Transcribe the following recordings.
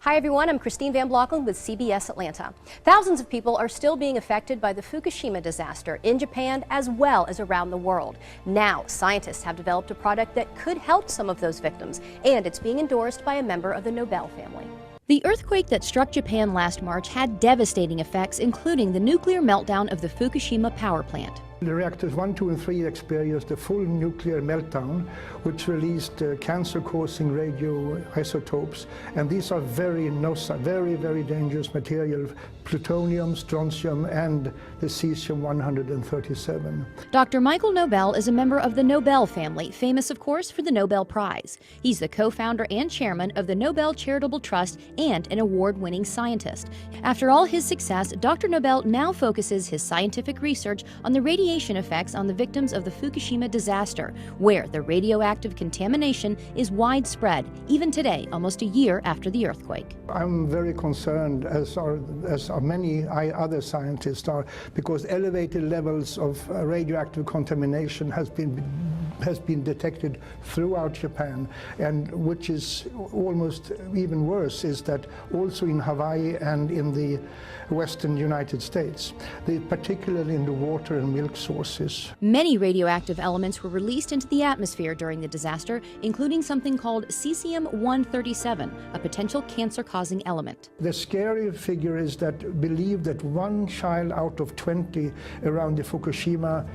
Hi everyone, I'm Christine Van Blocken with CBS Atlanta. Thousands of people are still being affected by the Fukushima disaster in Japan as well as around the world. Now, scientists have developed a product that could help some of those victims, and it's being endorsed by a member of the Nobel family. The earthquake that struck Japan last March had devastating effects, including the nuclear meltdown of the Fukushima power plant. The reactors 1, 2, and 3 experienced a full nuclear meltdown, which released cancer-causing radioisotopes, and these are very dangerous material: plutonium, strontium, and the cesium-137. Dr. Michael Nobel is a member of the Nobel family, famous, of course, for the Nobel Prize. He's the co-founder and chairman of the Nobel Charitable Trust and an award-winning scientist. After all his success, Dr. Nobel now focuses his scientific research on the radiation effects on the victims of the Fukushima disaster, where the radioactive contamination is widespread, even today, almost a year after the earthquake. I'm very concerned, as are many other scientists are, because elevated levels of radioactive contamination has been detected throughout Japan, and which is almost even worse is that also in Hawaii and in the western United States, particularly in the water and milk sources. Many radioactive elements were released into the atmosphere during the disaster, including something called cesium-137, a potential cancer-causing element. The scary figure is that believe that 1 child out of 20 around the Fukushima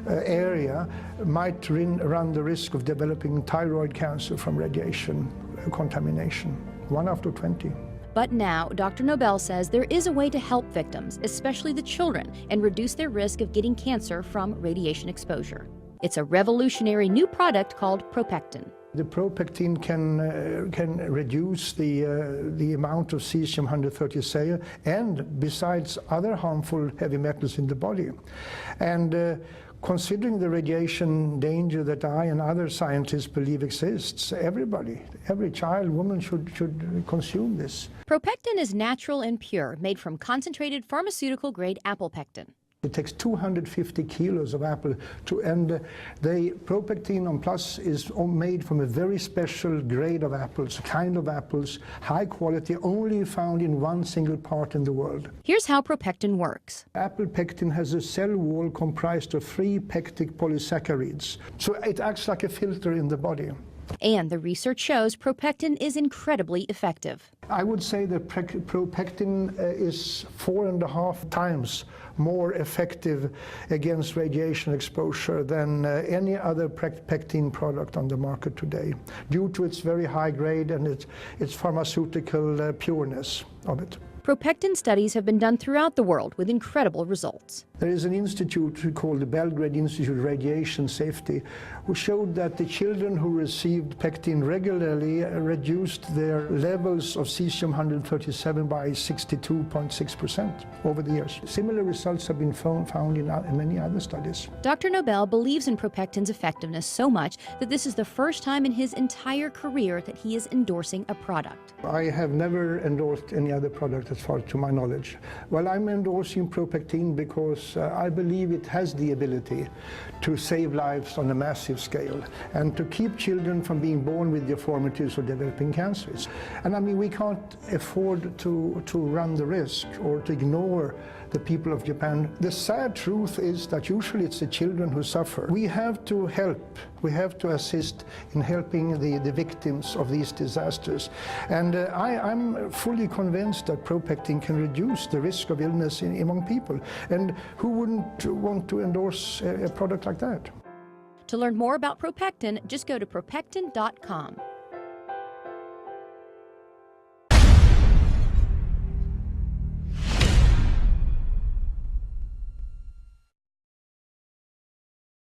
area might run the risk of developing thyroid cancer from radiation contamination. 1 out of 20. But now, Dr. Nobel says there is a way to help victims, especially the children, and reduce their risk of getting cancer from radiation exposure. It's a revolutionary new product called ProPectin. The ProPectin can reduce the amount of cesium-137 and besides other harmful heavy metals in the body. And considering the radiation danger that I and other scientists believe exists, every child, woman should consume this. ProPectin is natural and pure, made from concentrated pharmaceutical-grade apple pectin. It takes 250 kilos of apple and the ProPectin on Plus is made from a very special grade of apples, high quality, only found in one single part in the world. Here's how ProPectin works. Apple pectin has a cell wall comprised of 3 pectic polysaccharides, so it acts like a filter in the body. And the research shows ProPectin is incredibly effective. I would say that ProPectin is 4.5 times more effective against radiation exposure than any other pectin product on the market today, due to its very high grade and its pharmaceutical pureness of it. ProPectin studies have been done throughout the world with incredible results. There is an institute called the Belgrade Institute of Radiation Safety, who showed that the children who received pectin regularly reduced their levels of cesium-137 by 62.6% over the years. Similar results have been found in many other studies. Dr. Nobel believes in ProPectin's effectiveness so much that this is the first time in his entire career that he is endorsing a product. I have never endorsed any other product as far to my knowledge. Well, I'm endorsing ProPectin because I believe it has the ability to save lives on a massive scale and to keep children from being born with deformities or developing cancers. And I mean, we can't afford to run the risk or to ignore the people of Japan. The sad truth is that usually it's the children who suffer. We have to help. We have to assist in helping the victims of these disasters. And I'm fully convinced that ProPectin can reduce the risk of illness among people. And who wouldn't want to endorse a product like that? To learn more about ProPectin, just go to ProPectin.com.